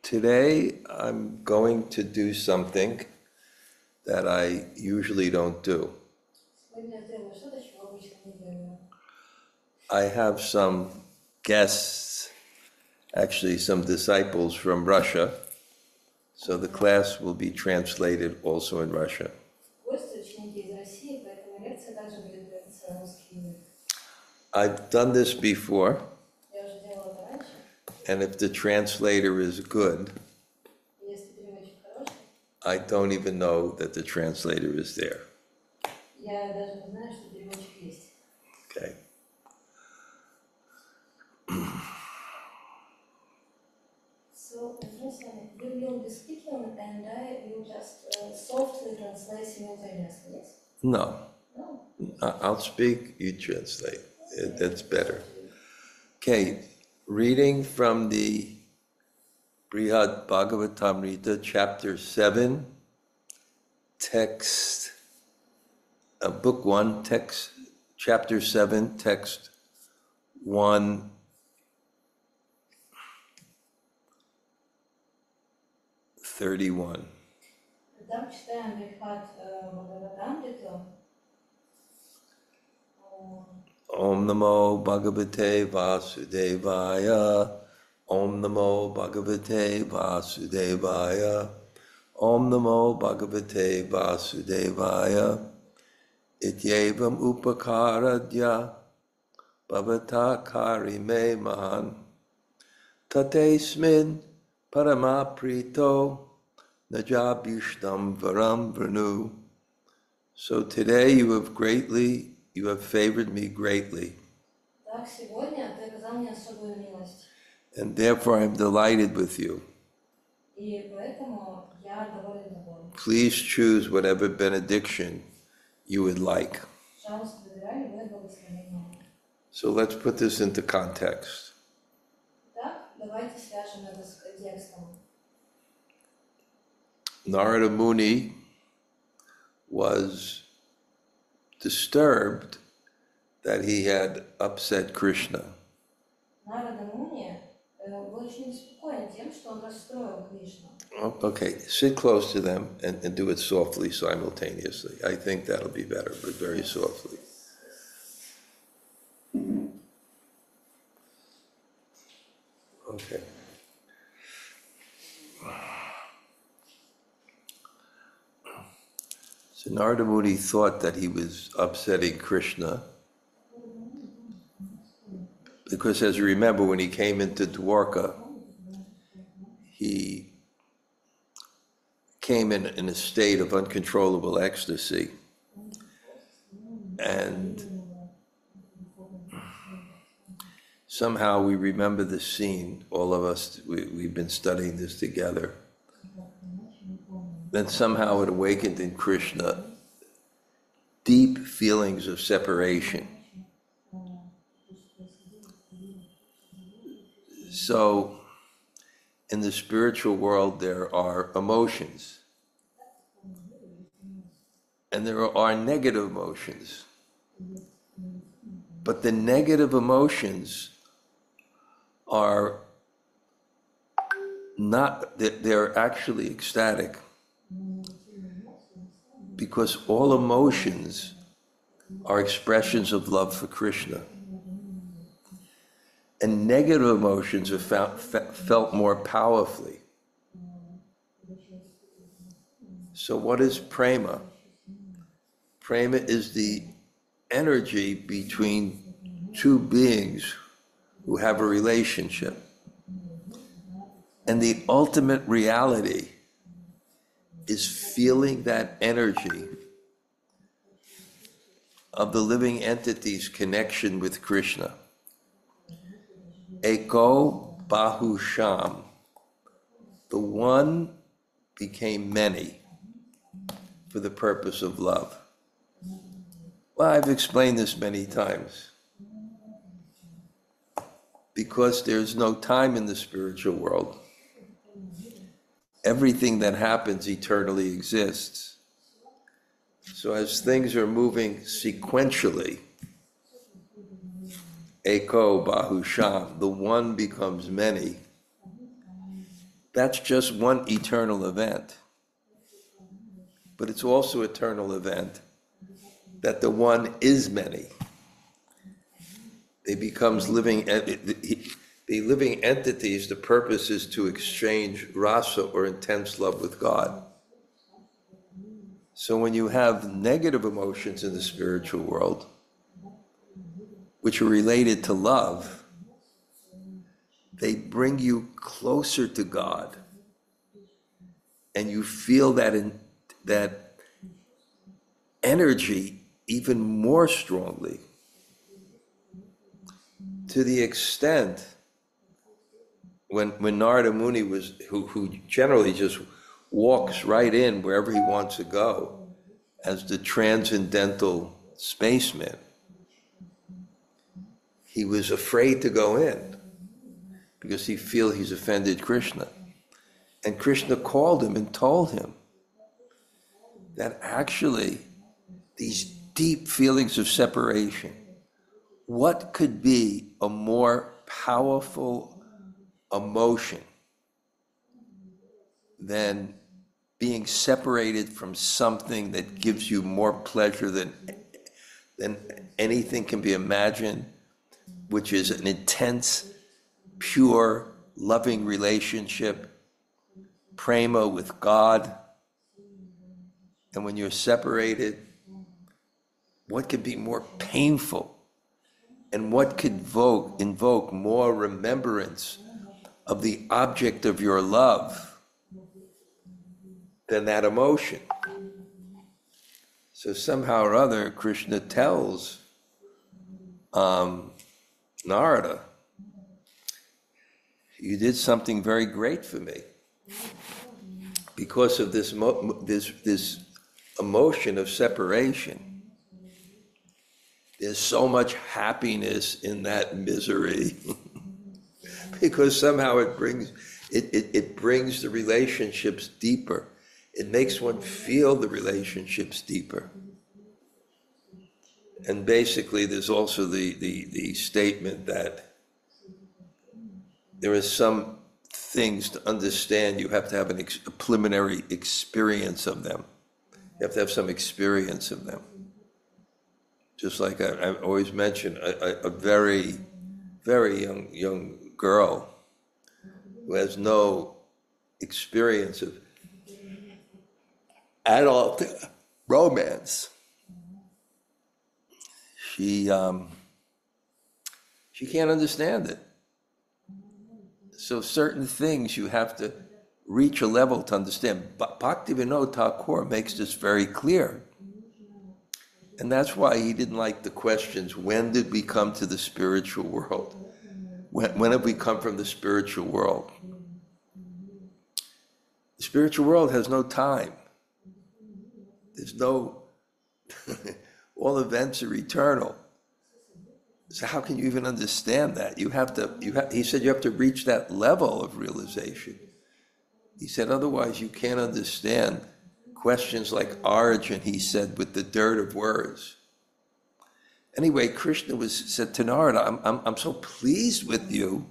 Today I'm going to do something that I usually don't do. I have some guests, actually some disciples from Russia, so the class will be translated also in Russian. I've done this before, and if the translator is good, I don't even know that the translator is there. Okay. So, you will be speaking and I will just softly translate simultaneously, yes? No. No. I'll speak, you translate. That's better. Okay, reading from the Bṛhad-bhāgavatāmṛta, chapter 7, text, book 1, text, chapter 7, text 131. Там читаем Bṛhad-bhāgavatāmṛta. Om Namo Bhagavate Vasudevaya. Om Namo Bhagavate Vasudevaya. Om Namo Bhagavate Vasudevaya. Evam upakāro bhavatākāri me mahān. Tatesmin parama-prīto nijābhīṣṭān vṛṇu. So today you have favored me greatly. And therefore I am delighted with you. Please choose whatever benediction you would like. So let's put this into context. Narada Muni was disturbed that he had upset Krishna. Okay, sit close to them and do it softly simultaneously. I think that'll be better, but very softly. Okay. So Narada Muni thought that he was upsetting Krishna because, as you remember, when he came into Dwarka, he came in a state of uncontrollable ecstasy. And somehow we remember the scene, all of us, we've been studying this together. Then somehow it awakened in Krishna deep feelings of separation. So, in the spiritual world, there are emotions. And there are negative emotions. But the negative emotions are not, they're actually ecstatic. Because all emotions are expressions of love for Krishna. And negative emotions are felt more powerfully. So what is prema? Prema is the energy between two beings who have a relationship. And the ultimate reality is feeling that energy of the living entity's connection with Krishna. Eko bahusham. The one became many for the purpose of love. Well, I've explained this many times. Because there's no time in the spiritual world. Everything that happens eternally exists. So as things are moving sequentially, Eko bahusham, the one becomes many, that's just one eternal event. But it's also an eternal event that the one is many. They becomes living entities. The purpose is to exchange rasa, or intense love, with God. So when you have negative emotions in the spiritual world, which are related to love, they bring you closer to God, and you feel that energy even more strongly, to the extent when Narada Muni who generally just walks right in wherever he wants to go as the transcendental spaceman, he was afraid to go in because he feels he's offended Krishna. And Krishna called him and told him that actually these deep feelings of separation, what could be a more powerful emotion than being separated from something that gives you more pleasure than anything can be imagined, which is an intense, pure, loving relationship, prema with God. And when you're separated, what could be more painful, and what could invoke more remembrance of the object of your love than that emotion? So somehow or other, Krishna tells Narada, you did something very great for me. Because of this emotion of separation, there's so much happiness in that misery. Because somehow it brings the relationships deeper. It makes one feel the relationships deeper. And basically there's also the statement that there are some things to understand, you have to have a preliminary experience of them. You have to have some experience of them. Just like I always mention, a very, very young girl who has no experience of adult romance. She can't understand it. So certain things you have to reach a level to understand. Bhaktivinoda Thakur makes this very clear. And that's why he didn't like the questions, when did we come to the spiritual world? When have we come from the spiritual world? The spiritual world has no time. There's no, all events are eternal. So how can you even understand that? He said you have to reach that level of realization. He said, otherwise you can't understand questions like origin, he said, with the dirt of words. Anyway, Krishna said to Narada, I'm so pleased with you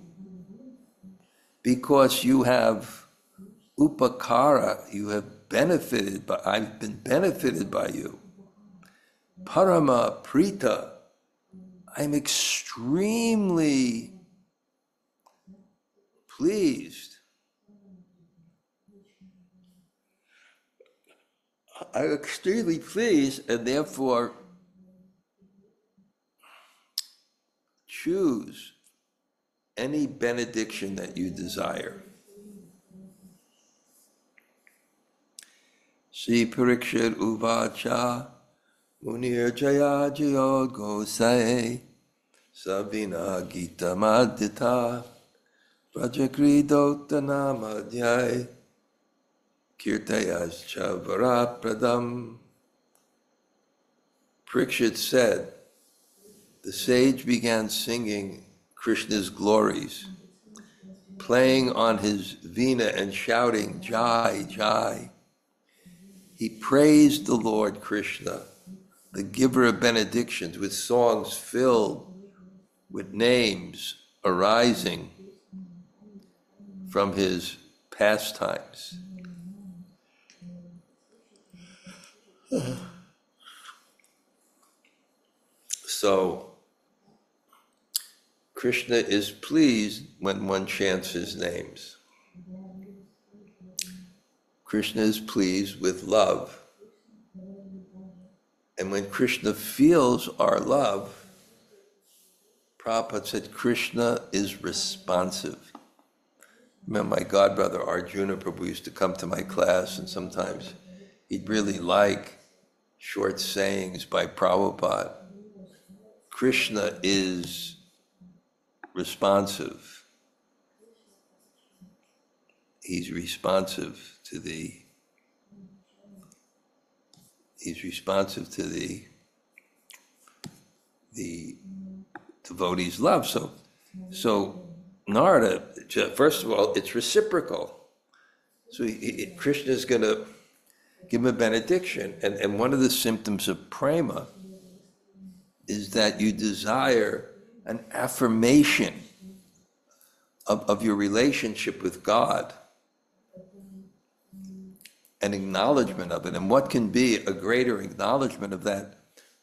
because you have upakāro, you have benefited, I've been benefited by you. Parama-prīto, I'm extremely pleased. I'm extremely pleased, and therefore choose any benediction that you desire. Sri Parikshit Uvacha Munir Jaya Jaya Gosai Savina Gita Madhita Prajakridotana Madhyai Kirtayascha Varapradam. Parikshit said, the sage began singing Krishna's glories, playing on his veena and shouting, Jai, Jai. He praised the Lord Krishna, the giver of benedictions, with songs filled with names arising from his pastimes. So, Krishna is pleased when one chants his names. Krishna is pleased with love. And when Krishna feels our love, Prabhupada said Krishna is responsive. Remember, my godbrother Arjuna Prabhu used to come to my class, and sometimes he'd really like short sayings by Prabhupada. Krishna is responsive. He's responsive to the devotee's love. So Narada, first of all, it's reciprocal. So Krishna is going to give him a benediction. And one of the symptoms of prema is that you desire an affirmation of your relationship with God, an acknowledgement of it. And what can be a greater acknowledgement of that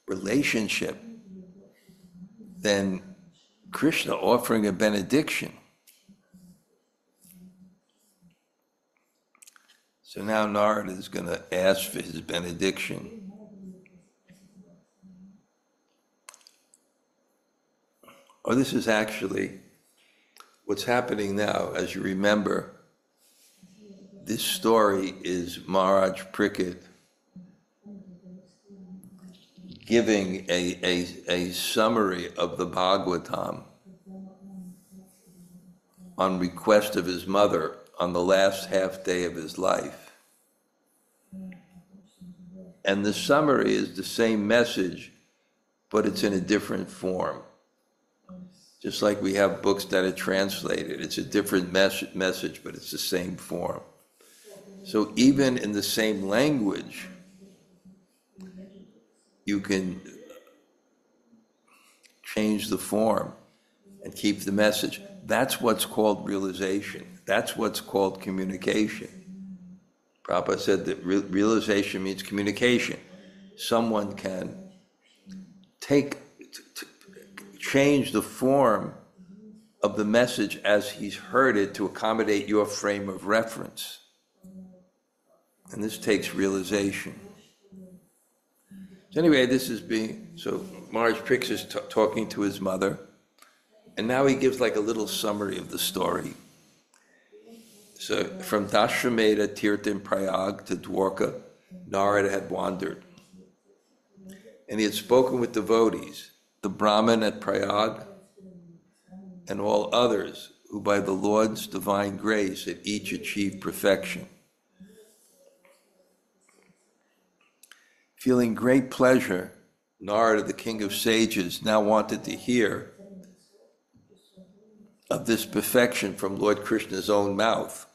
relationship than Krishna offering a benediction? So now Narada is going to ask for his benediction. Oh, this is actually what's happening now. As you remember, this story is Maharaj Bṛhad giving a summary of the Bhagavatam on request of his mother on the last half day of his life. And the summary is the same message, but it's in a different form. Just like we have books that are translated, it's a different message, but it's the same form. So even in the same language, you can change the form and keep the message. That's what's called realization. That's what's called communication. Prabhupada said that realization means communication. Someone can change the form of the message as he's heard it to accommodate your frame of reference. And this takes realization. So anyway, so Maharaj Bṛhad is talking to his mother, and now he gives like a little summary of the story. So from Dashrameta Tirtha in Prayag to Dwarka, Narada had wandered. And he had spoken with devotees, the Brahmin at Prayag, and all others who by the Lord's divine grace had each achieved perfection. Feeling great pleasure, Narada, the king of sages, now wanted to hear of this perfection from Lord Krishna's own mouth.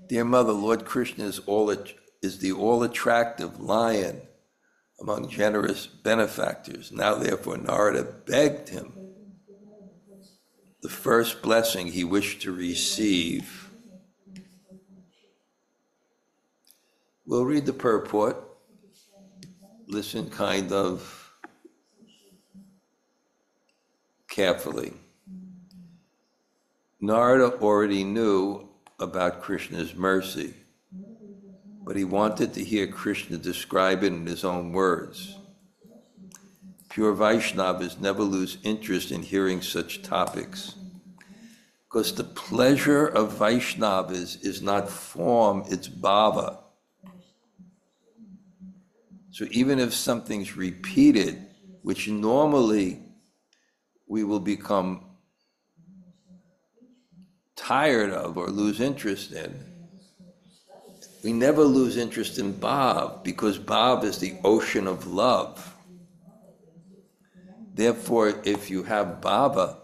Dear mother, Lord Krishna is the all-attractive lion among generous benefactors. Now therefore Narada begged him the first blessing he wished to receive. We'll read the purport. Listen kind of carefully. Narada already knew about Krishna's mercy, but he wanted to hear Krishna describe it in his own words. Pure Vaishnavas never lose interest in hearing such topics, because the pleasure of Vaishnavas is not form, it's bhava. So even if something's repeated, which normally we will become tired of or lose interest in, we never lose interest in bhav, because bhav is the ocean of love. Therefore, if you have bhava,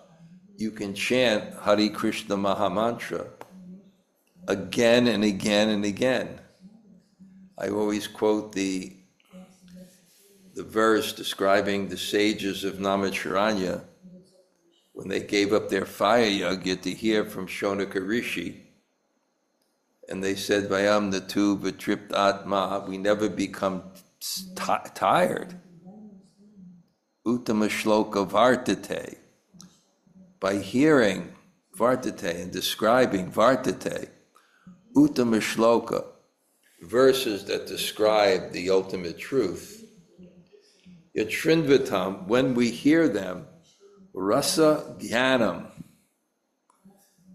you can chant Hare Krishna Mahamantra again and again and again. I always quote the verse describing the sages of Namacharanya when they gave up their fire yajna to hear from Shonaka Rishi And they said, Vayam natu v'tript atma, we never become tired. Uttama shloka vartate, by hearing vartate and describing vartate, uttama shloka, verses that describe the ultimate truth. Yatrinvatam, when we hear them, rasa jnanam,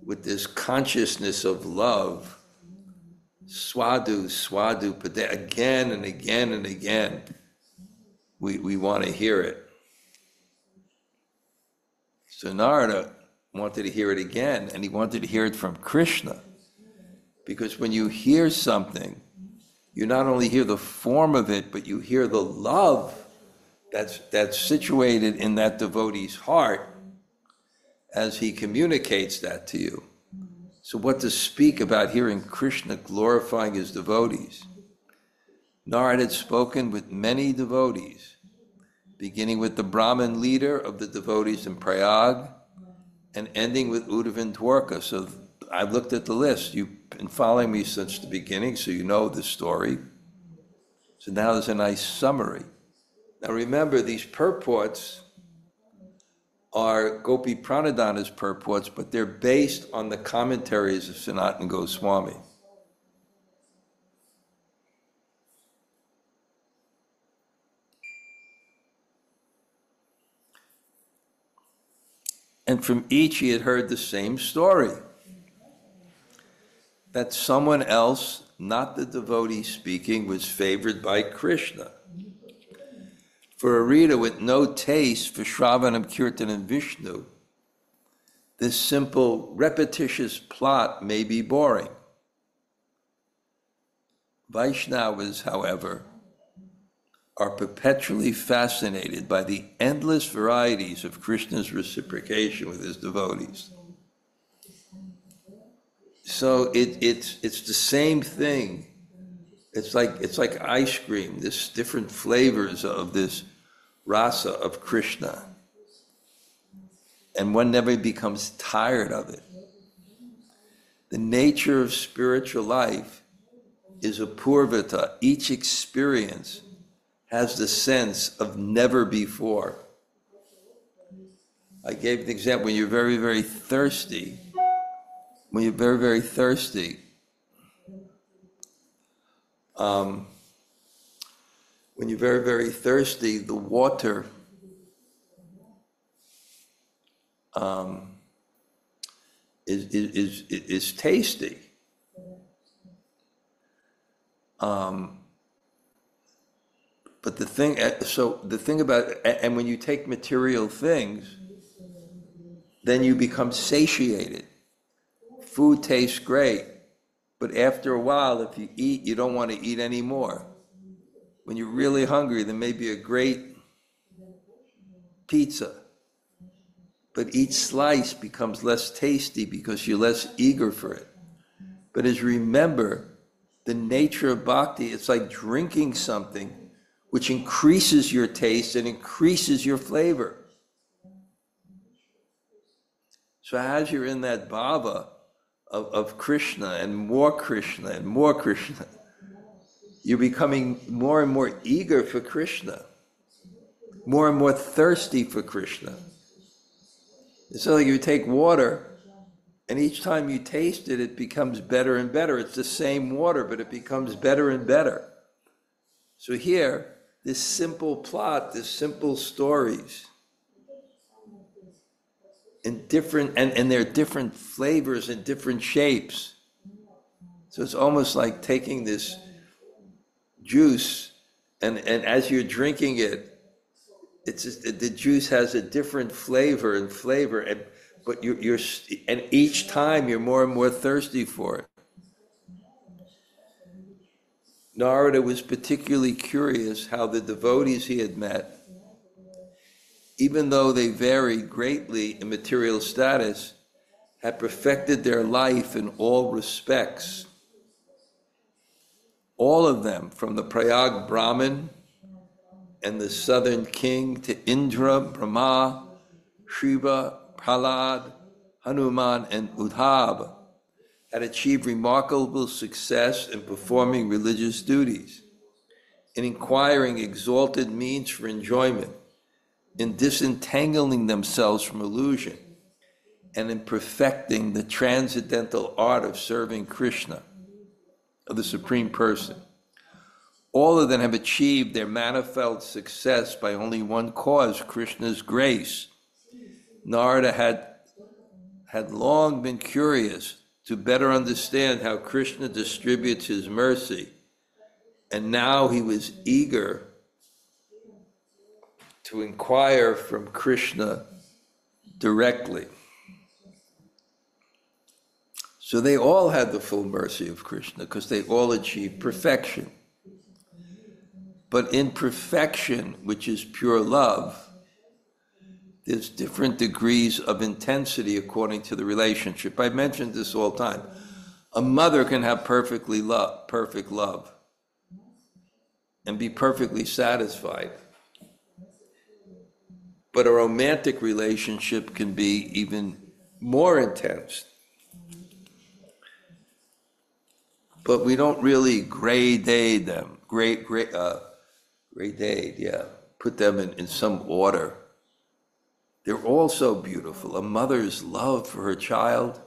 with this consciousness of love, swadu, again and again and again, we want to hear it. So Narada wanted to hear it again, and he wanted to hear it from Krishna. Because when you hear something, you not only hear the form of it, but you hear the love that's situated in that devotee's heart as he communicates that to you. So what to speak about hearing Krishna glorifying his devotees? Narada had spoken with many devotees, beginning with the Brahmin leader of the devotees in Prayag and ending with Uddhava and Dwarka. So I've looked at the list. You've been following me since the beginning, so you know the story. So now there's a nice summary. Now remember, these purports are Gopi Pranadhana's purports, but they're based on the commentaries of Sanatana Goswami. And from each he had heard the same story, that someone else, not the devotee speaking, was favored by Krishna. For a reader with no taste for Shravanam, Kirtan, and Vishnu, this simple, repetitious plot may be boring. Vaishnavas, however, are perpetually fascinated by the endless varieties of Krishna's reciprocation with his devotees. So it's the same thing. It's like ice cream, this different flavors of this rasa of Krishna. And one never becomes tired of it. The nature of spiritual life is a purvata. Each experience has the sense of never before. I gave the example, when you're very, very thirsty, when you're very, very thirsty, the water is tasty. But the thing about, and when you take material things, then you become satiated. Food tastes great, but after a while, if you eat, you don't want to eat anymore. When you're really hungry, there may be a great pizza, but each slice becomes less tasty because you're less eager for it. But as you remember, the nature of bhakti, it's like drinking something which increases your taste and increases your flavor. So as you're in that bhava of Krishna and more Krishna and more Krishna, you're becoming more and more eager for Krishna, more and more thirsty for Krishna. It's like you take water, and each time you taste it, it becomes better and better. It's the same water, but it becomes better and better. So here, this simple plot, this simple stories, in different, and they're different flavors and different shapes. So it's almost like taking this juice, and as you're drinking it, it's just, the juice has a different flavor, but you're and each time you're more and more thirsty for it. Narada was particularly curious how the devotees he had met, even though they varied greatly in material status, had perfected their life in all respects. All of them, from the Prayag Brahmin and the southern king to Indra, Brahma, Shiva, Prahlad, Hanuman, and Uddhava, had achieved remarkable success in performing religious duties, in acquiring exalted means for enjoyment, in disentangling themselves from illusion, and in perfecting the transcendental art of serving Krishna, of the Supreme Person. All of them have achieved their manifold success by only one cause, Krishna's grace. Narada had long been curious to better understand how Krishna distributes his mercy, and now he was eager to inquire from Krishna directly. So they all had the full mercy of Krishna because they all achieved perfection. But in perfection, which is pure love, there's different degrees of intensity according to the relationship. I mentioned this all the time. A mother can have perfect love and be perfectly satisfied. But a romantic relationship can be even more intense. But we don't really grade them, put them in some order. They're all so beautiful. A mother's love for her child,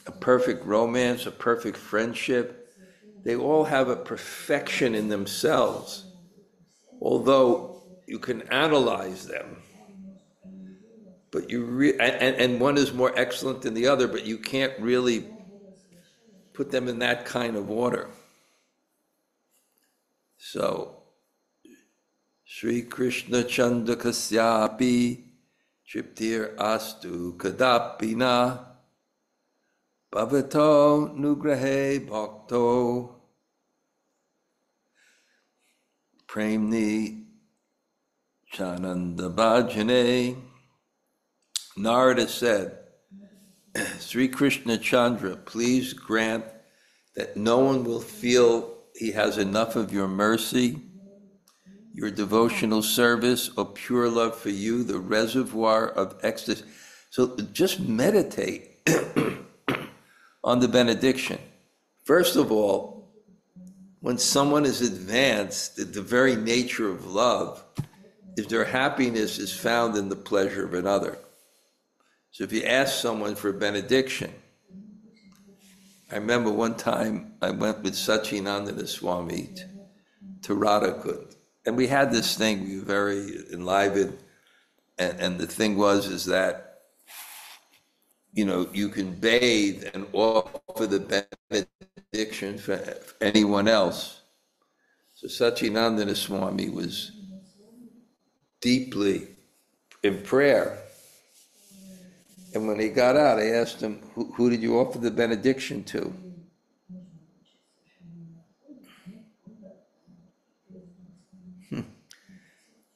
a perfect romance, a perfect friendship, they all have a perfection in themselves, although you can analyze them. But and one is more excellent than the other, but you can't really put them in that kind of order. So, Sri Krishna Chanda Kasyapi Triptir Astu Kadapina Bhavato Nugrahe Bhakto Premni Chananda Bhajane. Narada said, Sri Krishna Chandra, please grant that no one will feel he has enough of your mercy, your devotional service, or pure love for you, the reservoir of ecstasy. So just meditate on the benediction. First of all, when someone is advanced, the very nature of love is their happiness is found in the pleasure of another. So if you ask someone for a benediction, I remember one time I went with Sachinandana Swami to Radhakund, and we had this thing, we were very enlivened, and the thing is that, you know, you can bathe and offer the benediction for anyone else. So Sachinandana Swami was deeply in prayer. And when he got out, I asked him, who did you offer the benediction to?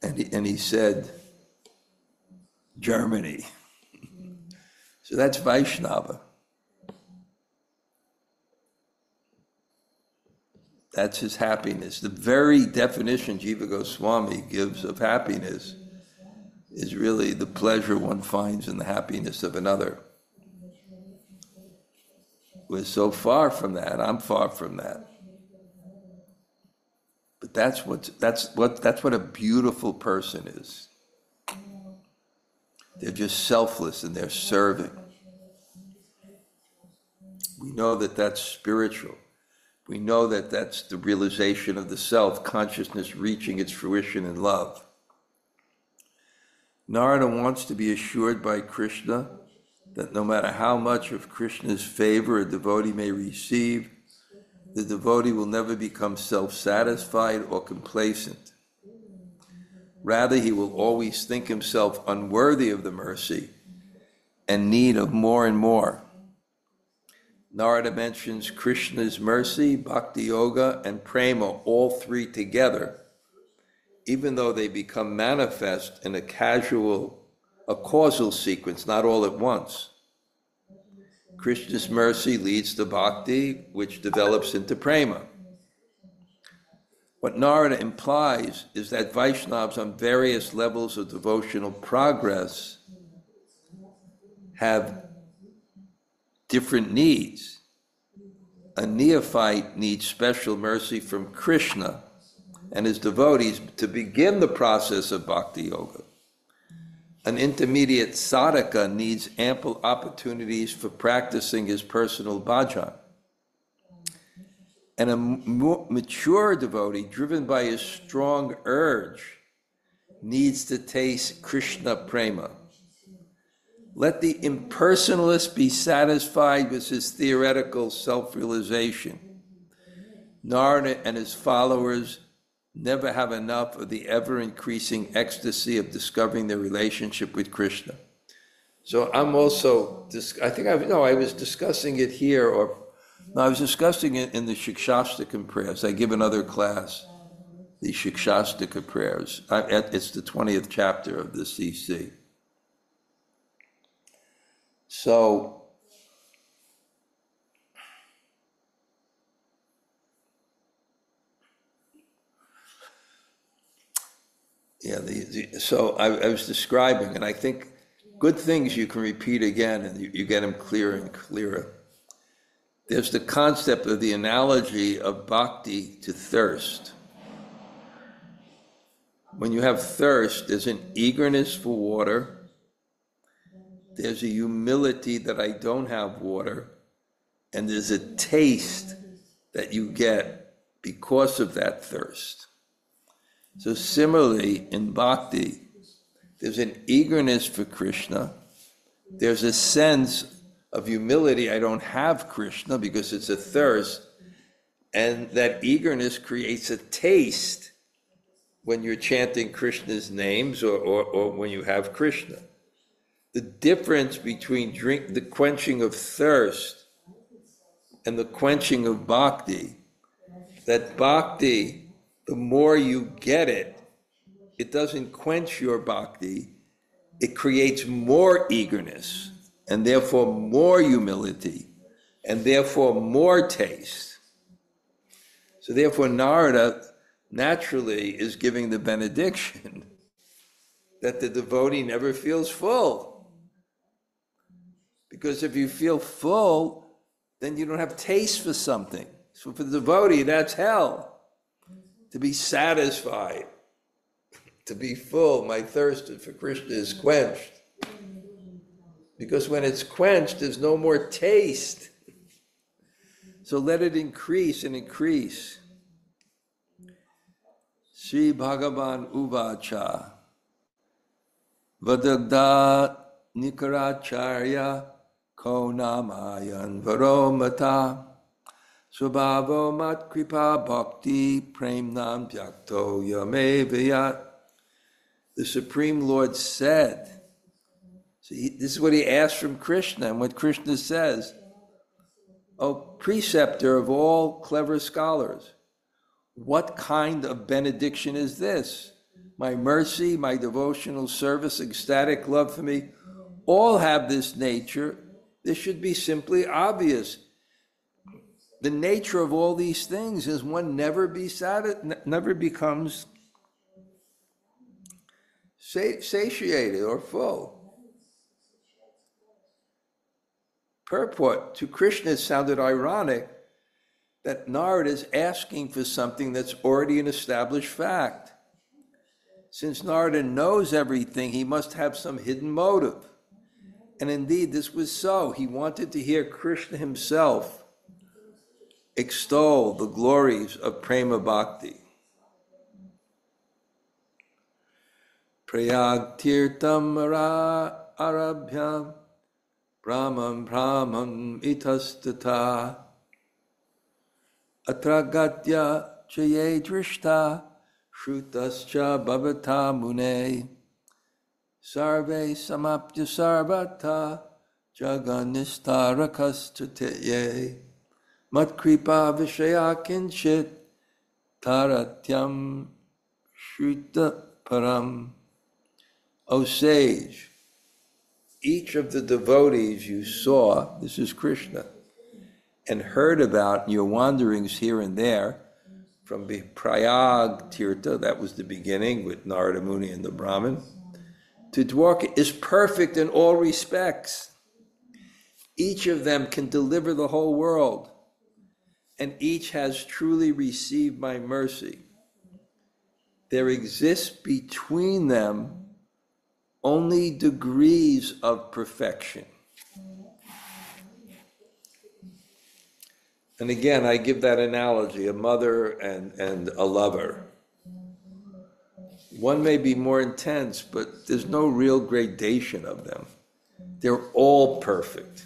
And he said, Germany. So that's Vaishnava. That's his happiness. The very definition Jiva Goswami gives of happiness is really the pleasure one finds in the happiness of another. We're so far from that. I'm far from that. But that's what a beautiful person is. They're just selfless and they're serving. We know that that's spiritual. We know that that's the realization of the self, consciousness reaching its fruition in love. Narada wants to be assured by Krishna that no matter how much of Krishna's favor a devotee may receive, the devotee will never become self-satisfied or complacent. Rather, he will always think himself unworthy of the mercy and need of more and more. Narada mentions Krishna's mercy, bhakti yoga, and prema, all three together, even though they become manifest in a causal sequence, not all at once. Krishna's mercy leads to bhakti, which develops into prema. What Narada implies is that Vaishnavas on various levels of devotional progress have different needs. A neophyte needs special mercy from Krishna and his devotees to begin the process of bhakti yoga. An intermediate sadhaka needs ample opportunities for practicing his personal bhajan. And a mature devotee, driven by his strong urge, needs to taste Krishna prema. Let the impersonalist be satisfied with his theoretical self-realization. Narada and his followers never have enough of the ever-increasing ecstasy of discovering their relationship with Krishna. So I'm also, I was discussing it here, or no, I was discussing it in the Shikshastika prayers. I give another class, the Shikshastika prayers. It's the 20th chapter of the CC. So, so I was describing, and I think good things you can repeat again, and you get them clearer and clearer. There's the concept of the analogy of bhakti to thirst. When you have thirst, there's an eagerness for water. There's a humility that I don't have water, and there's a taste that you get because of that thirst. So similarly, in bhakti, there's an eagerness for Krishna. There's a sense of humility. I don't have Krishna because it's a thirst, and that eagerness creates a taste when you're chanting Krishna's names or when you have Krishna. The difference between the quenching of thirst and the quenching of bhakti, that bhakti, the more you get it, it doesn't quench your bhakti, it creates more eagerness, and therefore more humility, and therefore more taste. So therefore Narada naturally is giving the benediction that the devotee never feels full. Because if you feel full, then you don't have taste for something. So for the devotee, that's hell. To be satisfied, to be full, my thirst for Krishna is quenched. Because when it's quenched, there's no more taste. So let it increase and increase. Sri Bhagavan Uvacha Vadagda Nikaracharya Konamayan Varomata Swabhavo Mat Kripa Bhakti Premnam Bhyakto Yamevayat. The Supreme Lord said, this is what he asked from Krishna, and what Krishna says, O preceptor of all clever scholars, what kind of benediction is this? My mercy, my devotional service, ecstatic love for me, all have this nature. This should be simply obvious. The nature of all these things is one never becomes satiated or full. Purport to Krishna sounded ironic that Narada is asking for something that's already an established fact. Since Narada knows everything, he must have some hidden motive. And indeed, this was so. He wanted to hear Krishna himself extol the glories of prema bhakti. Prayag tirtam arabhyam brahmam itastata atragatya chaye drishta shrutascha bhavata mune sarve samapya sarvata jaganistarakas matkripa vishaya kinchit taratyam shruta param. O sage, each of the devotees you saw, this is Krishna, and heard about in your wanderings here and there, from Prayag Tirtha, that was the beginning with Narada Muni and the Brahmin, to Dwarka, is perfect in all respects. Each of them can deliver the whole world, and each has truly received my mercy. There exists between them only degrees of perfection. And again, I give that analogy, a mother and a lover. One may be more intense, but there's no real gradation of them. They're all perfect.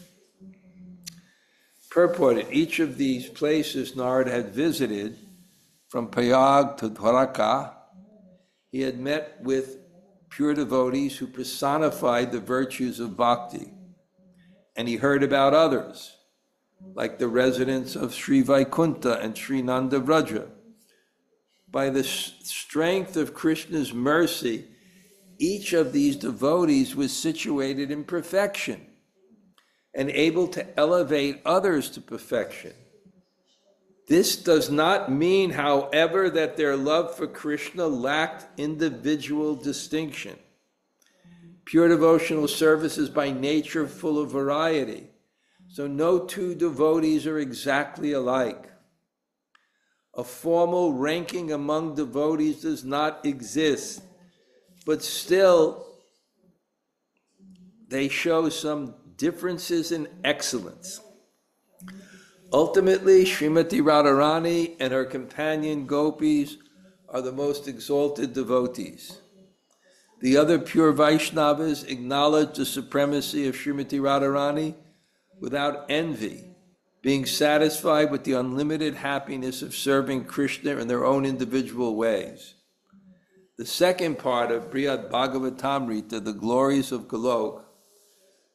Purport: in each of these places Narada had visited, from Prayag to Dwaraka, he had met with pure devotees who personified the virtues of bhakti. And he heard about others, like the residents of Sri Vaikunta and Sri Nanda Vraja. By the strength of Krishna's mercy, each of these devotees was situated in perfection and able to elevate others to perfection. This does not mean, however, that their love for Krishna lacked individual distinction. Pure devotional service is by nature full of variety, so no two devotees are exactly alike. A formal ranking among devotees does not exist, but still they show some differences in excellence. Ultimately, Srimati Radharani and her companion gopis are the most exalted devotees. The other pure Vaishnavas acknowledge the supremacy of Srimati Radharani without envy, being satisfied with the unlimited happiness of serving Krishna in their own individual ways. The second part of Bṛhad-bhāgavatāmṛta, the glories of Golok,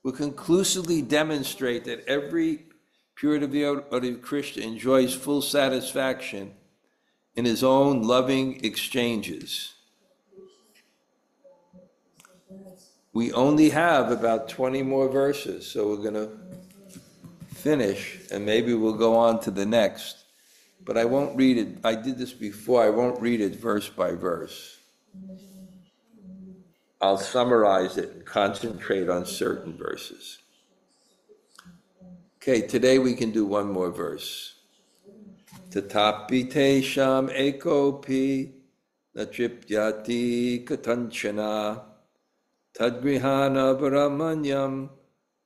will conclusively demonstrate that every pure devotee of Krishna enjoys full satisfaction in his own loving exchanges. We only have about 20 more verses, so we're going to finish, and maybe we'll go on to the next. But I won't read it. I did this before. I won't read it verse by verse. I'll summarize it and concentrate on certain verses. Okay, today we can do one more verse. Tatapi te sham ekopi natripyati katanchana tadgrihana varamanyam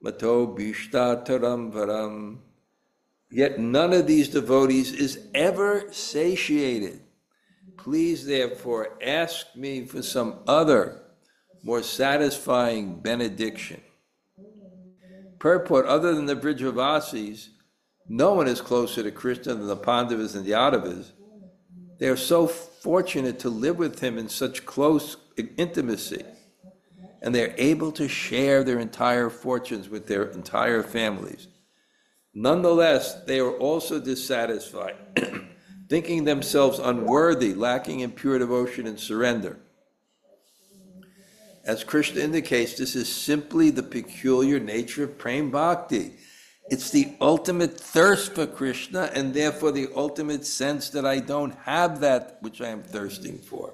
mato bhishtātaram varam. Yet none of these devotees is ever satiated. Please, therefore, ask me for some other, more satisfying benediction. Purport: other than the Vrajavasis, no one is closer to Krishna than the Pandavas and the Yadavas. They are so fortunate to live with him in such close intimacy, and they're able to share their entire fortunes with their entire families. Nonetheless, they are also dissatisfied, thinking themselves unworthy, lacking in pure devotion and surrender. As Krishna indicates, this is simply the peculiar nature of prema bhakti. It's the ultimate thirst for Krishna, and therefore the ultimate sense that I don't have that which I am thirsting for.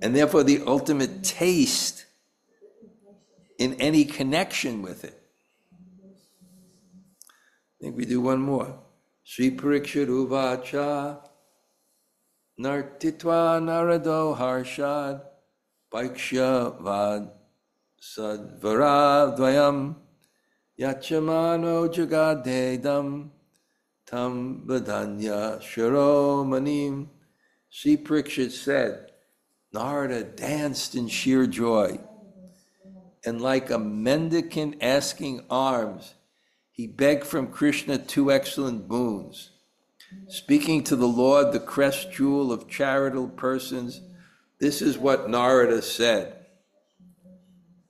And therefore the ultimate taste in any connection with it. I think we do one more. Sri Parikshit Uvacha Nartitva Narado Harshad Paikshya Vad Sadvara Dvayam Yachamano Jagadedam Tam Vadanya Shiromanim. Sri Parikshit said, Narada danced in sheer joy, and like a mendicant asking alms, he begged from Krishna two excellent boons. Speaking to the Lord, the crest jewel of charitable persons, this is what Narada said.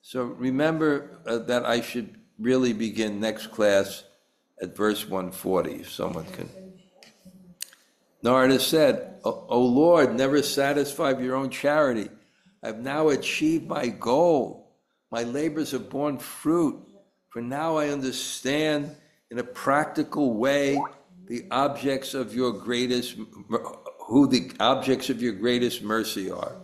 So remember that I should really begin next class at verse 140, if someone can. Narada said, O Lord, never satisfied your own charity. I've now achieved my goal. My labors have borne fruit. For now I understand in a practical way who the objects of your greatest mercy are.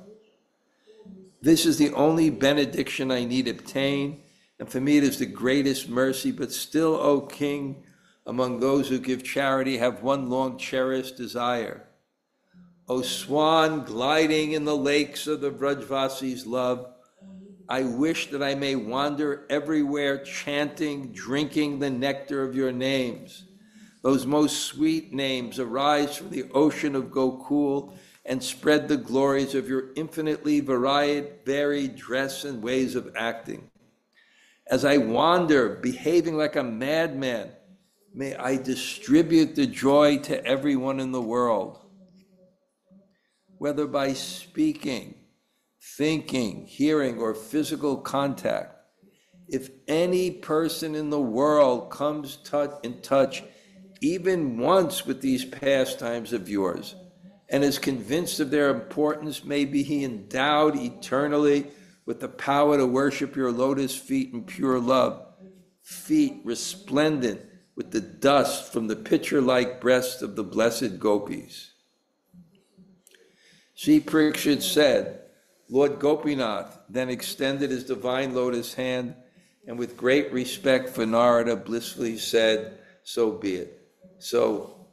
This is the only benediction I need obtain, And for me, it is the greatest mercy, but still, O King, among those who give charity, have one long cherished desire. O swan gliding in the lakes of the Vrajvasi's love, I wish that I may wander everywhere, chanting, drinking the nectar of your names. Those most sweet names arise from the ocean of Gokul and spread the glories of your infinitely varied dress and ways of acting. As I wander, behaving like a madman, may I distribute the joy to everyone in the world, whether by speaking, thinking, hearing, or physical contact. If any person in the world comes in touch even once with these pastimes of yours and is convinced of their importance, may be he endowed eternally with the power to worship your lotus feet in pure love, feet resplendent with the dust from the pitcher-like breasts of the blessed gopis. Sri Parikshit said, Lord Gopinath then extended his divine lotus hand and with great respect for Narada blissfully said, so be it. So,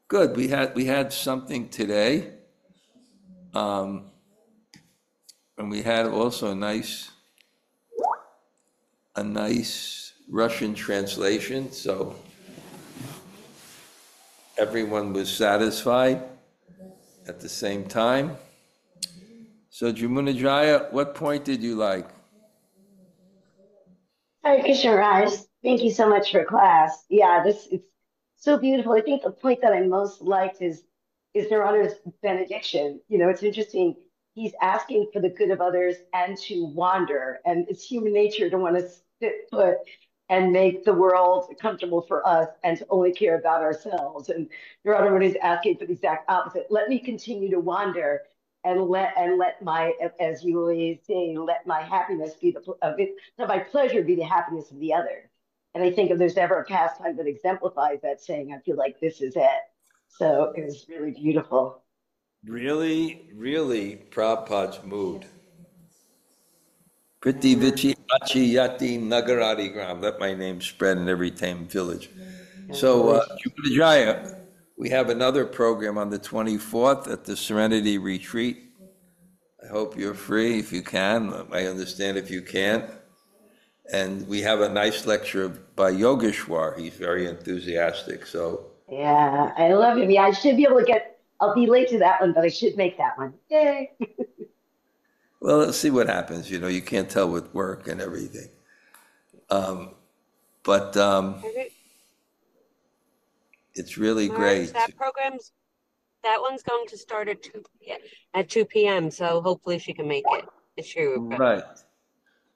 good, we had something today. And we had also a nice Russian translation, so everyone was satisfied at the same time. So Jamunajaya, what point did you like? Hare Krishna Raj, thank you so much for class. Yeah, it's so beautiful. I think the point that I most liked is Narada's benediction. You know, it's interesting. He's asking for the good of others and to wander, and it's human nature to want to sit put and make the world comfortable for us and to only care about ourselves. And Narada is asking for the exact opposite. Let me continue to wander and let my, as you always say, let my happiness be let my pleasure be the happiness of the other. And I think if there's ever a pastime that exemplifies that saying, I feel like this is it. So it was really beautiful. Really, really Prabhupada's mood. Priti Vichi Achi Yati Nagaradi Gram. Let my name spread in every tame village. So, Jaya, we have another program on the 24th at the Serenity Retreat. I hope you're free if you can. I understand if you can't. And we have a nice lecture by Yogeshwar. He's very enthusiastic. So yeah, I love him. Yeah, I should be able to I'll be late to that one, but I should make that one. Yay. Well, let's see what happens. You know, you can't tell with work and everything. But it's really great. That one's going to start at 2 p.m. So hopefully she can make it. It's true.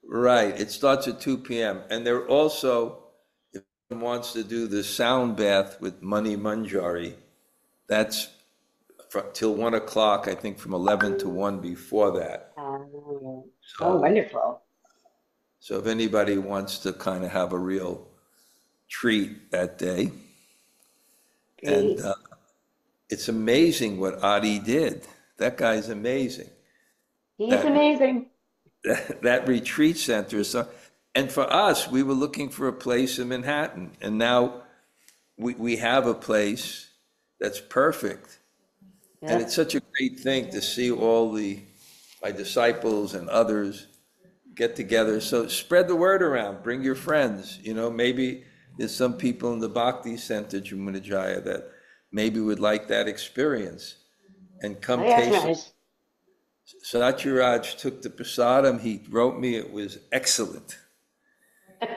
Right. It starts at 2 p.m. And they're also, if someone wants to do the sound bath with Mani Manjari, that's till 1 o'clock, I think from 11 to 1 before that. Oh, wonderful. So if anybody wants to kind of have a real treat that day. Great. And it's amazing what Adi did. That guy's amazing. He's amazing. That retreat center. So, and for us, we were looking for a place in Manhattan. And now we have a place that's perfect. Yeah. And it's such a great thing to see all my disciples and others get together. So spread the word around, bring your friends. You know, maybe there's some people in the Bhakti Center, Jamunajaya, that maybe would like that experience and come taste it. Satyaraj took the prasadam, he wrote me it was excellent.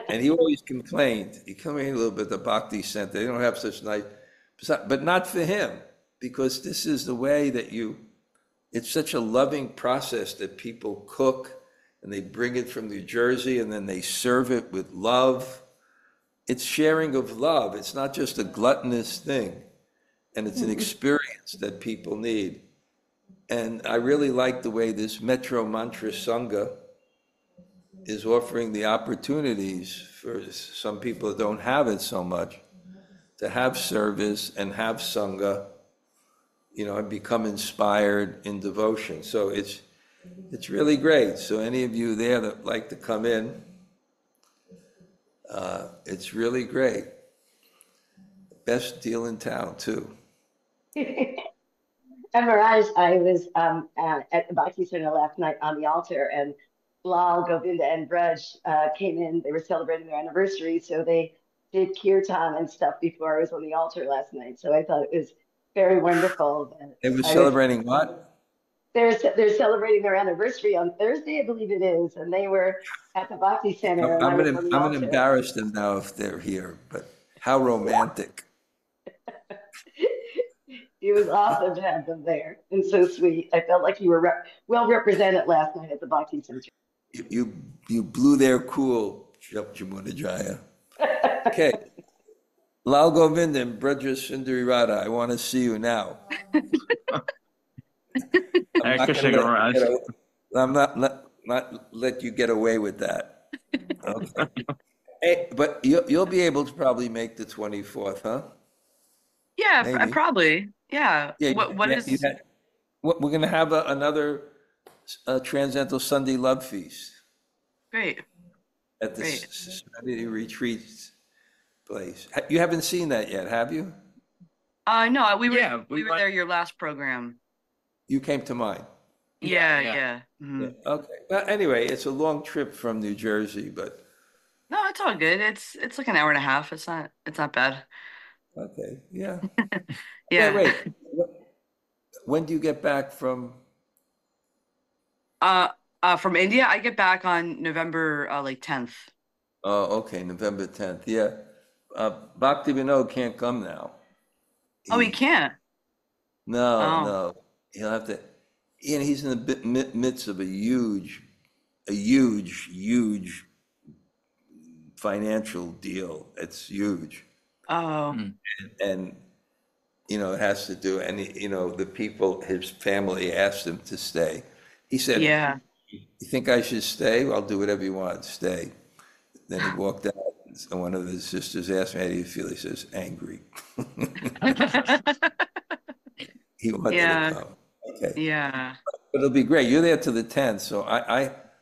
And he always complained, he come in a little bit, the Bhakti Center, they don't have such nice prasadam, but not for him. Because this is the way that it's such a loving process that people cook and they bring it from New Jersey and then they serve it with love. It's sharing of love. It's not just a gluttonous thing. And it's an experience that people need. And I really like the way this Metro Mantra Sanga is offering the opportunities for some people that don't have it so much to have service and have Sanga, you know, and become inspired in devotion. So It's really great. So any of you there that like to come in, it's really great. Best deal in town too. And Mirage, I was at the Bhakti Center last night on the altar, and Lal, Govinda, and Braj came in. They were celebrating their anniversary, so they did kirtan and stuff before I was on the altar last night. So I thought it was very wonderful. They were celebrating what? They're celebrating their anniversary on Thursday, I believe it is, and they were at the Bhakti Center, and I was on the I'm altar. gonna embarrass them now if they're here, but how romantic. It was awesome to have them there, and so sweet. I felt like you were well represented last night at the Bhakti Center. You blew their cool, Jamuna Jaya. Okay. Lal Govinda and Bṛhad Sundari Radha, I want to see you now. I'm not let you get away with that. Okay. Hey, but you'll be able to probably make the 24th, huh? Yeah, Maybe. Probably. Yeah. What we're going to have another Transcendental Sunday Love Feast. Great. At the Serenity Retreat place. You haven't seen that yet, have you? No, we were there your last program. You came to mine. Yeah. Mm-hmm. Yeah. Okay. Well, anyway, it's a long trip from New Jersey, but No, it's all good. It's like an hour and a half. It's not bad. okay. Yeah. Yeah. Wait. When do you get back from? From India, I get back on November 10th. Oh, okay, November 10th. Yeah. Bhakti Vinod can't come now. He can't. No. He'll have to. He's in the midst of a huge financial deal. It's huge. Oh. And it has to do, and the people, his family asked him to stay. He said, Yeah. You think I should stay? Well, I'll do whatever you want, stay. Then he walked out, and one of his sisters asked me, how do you feel? He says, angry. He wanted to come. Okay. Yeah. But it'll be great. You're there to the 10th, so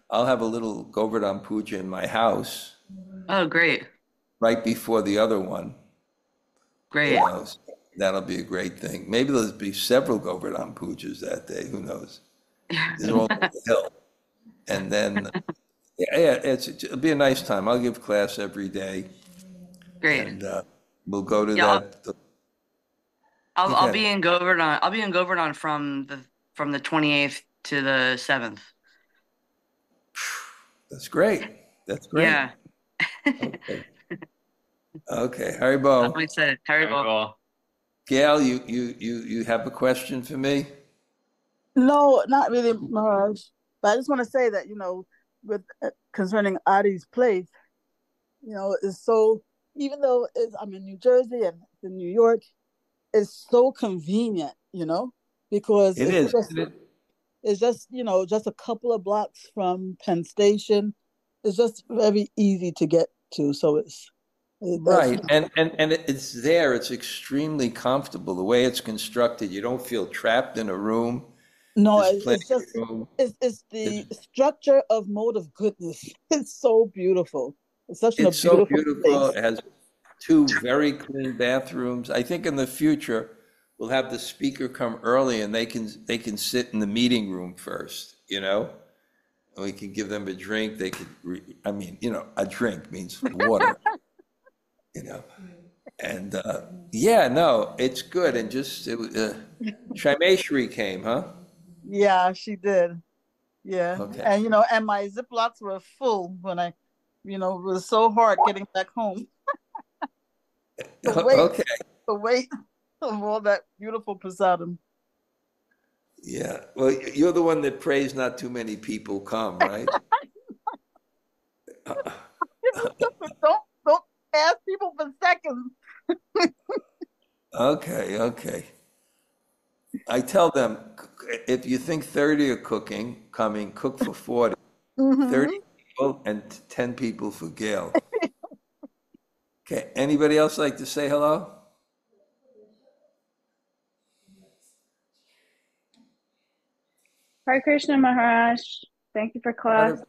I'll have a little Govardhan Puja in my house. Oh, great. Right before the other one. Great. So that'll be a great thing. Maybe there'll be several Govardhan Pujas that day. Who knows? They're all on the hill. And then, it'll be a nice time. I'll give class every day. Great. And we'll go to that. I'll be in Govardhan. I'll be in Govardhan from the 28th to the 7th. That's great. Yeah. Okay. Haribo. I'm excited. Haribo. Gail, you have a question for me? No, not really, Maharaj. But I just want to say that, with concerning Adi's place, it's so, even though I'm in New Jersey and it's in New York, it's so convenient, because it's just, just a couple of blocks from Penn Station. It's just very easy to get to. So it's right. And it's there. It's extremely comfortable. The way it's constructed, you don't feel trapped in a room. No, it's just it's the structure of mode of goodness. It's so beautiful. It's such a beautiful place. It has 2 very clean bathrooms. I think in the future we'll have the speaker come early and they can sit in the meeting room first, and we can give them a drink. They could, a drink means water, and it's good. And just Shaimeshwari came, huh? Yeah, she did. Yeah. Okay. And and my Ziplocs were full when I, it was so hard getting back home. The weight of all that beautiful prasadam. Yeah. Well, you're the one that prays not too many people come, right? Don't ask people for seconds. Okay. I tell them, if you think 30 are coming, cook for 40. Mm-hmm. 30 people and 10 people for Gail. Okay, anybody else like to say hello? Hare Krishna Maharaj. Thank you for class.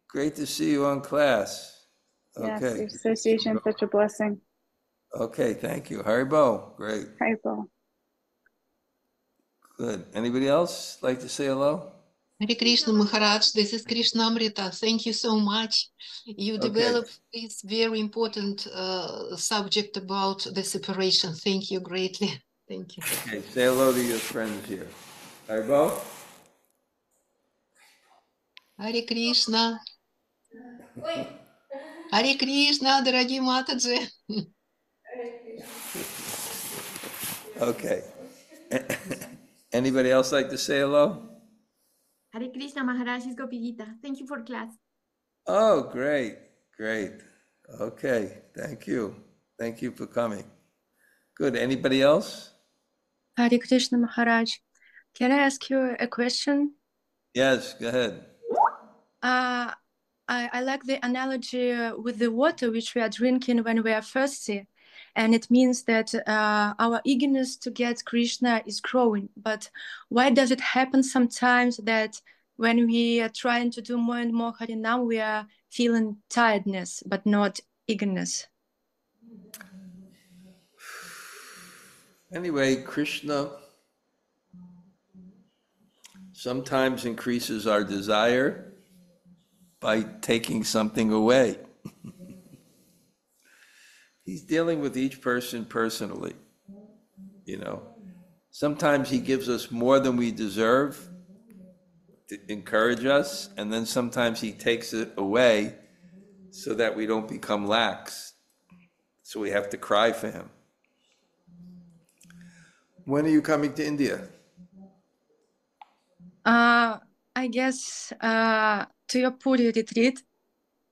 Great to see you on class. Yes, Okay. your association is such a blessing. Okay, thank you. Haribo, great. Haribo. Good. Anybody else like to say hello? Hare Krishna Maharaj, this is Krishna-katha. Thank you so much. You developed this very important subject about the separation. Thank you greatly. Thank you. Okay, say hello to your friends here. Haribo? Hare Krishna. Hare Krishna, дорогие матаджи. Okay. Anybody else like to say hello? Hare Krishna Maharaj is Gopigita. Thank you for class. Oh, great, great. Okay, thank you. Thank you for coming. Good. Anybody else? Hare Krishna Maharaj. Can I ask you a question? Yes, go ahead. I like the analogy with the water which we are drinking when we are thirsty. And it means that our eagerness to get Krishna is growing. But why does it happen sometimes that when we are trying to do more and more Harinam, we are feeling tiredness, but not eagerness? Anyway, Krishna sometimes increases our desire by taking something away. He's dealing with each person personally, you know. Sometimes he gives us more than we deserve to encourage us, and then sometimes he takes it away so that we don't become lax. So we have to cry for him. When are you coming to India? I guess to your Puri retreat,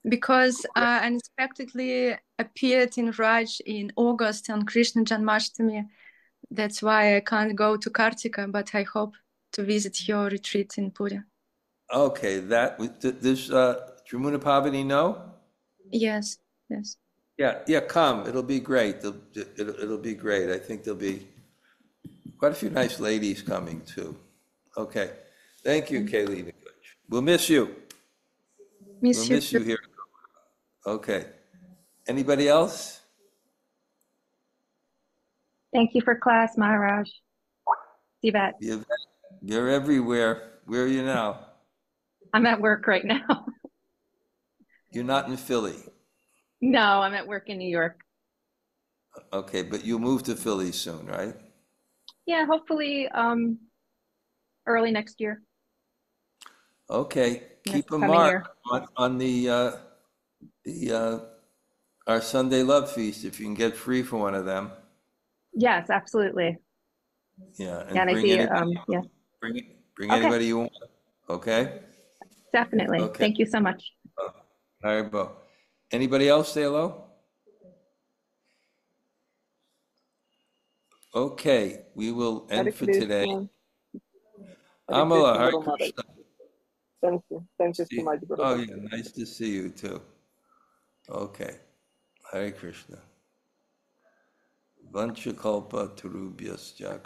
because I unexpectedly appeared in Raj in August on Krishna Janmashtami. That's why I can't go to Kartika, but I hope to visit your retreat in Puri. Okay, does Dramuna Pavani know? Yes. Yeah, come. It'll be great. It'll be great. I think there'll be quite a few nice ladies coming too. Okay. Thank you, Kaylee. We'll miss you. We'll miss you here. Okay. Anybody else? Thank you for class, Maharaj. Sivat. You're everywhere. Where are you now? I'm at work right now. You're not in Philly. No, I'm at work in New York. Okay, but you'll move to Philly soon, right? Yeah, hopefully early next year. Okay, keep a mark on our Sunday Love Feast if you can get free for one of them. Yes, absolutely. Yeah, and bring anybody you want. Okay. Definitely. Okay. Thank you so much. All right, Bo. Anybody else say hello? Okay, we will end for today. Amala, Hare Krishna. Thank you. Thank you so much. Oh, yeah, nice to see you too. Okay. Hare Krishna. Vanchakalpa Tarubhyascha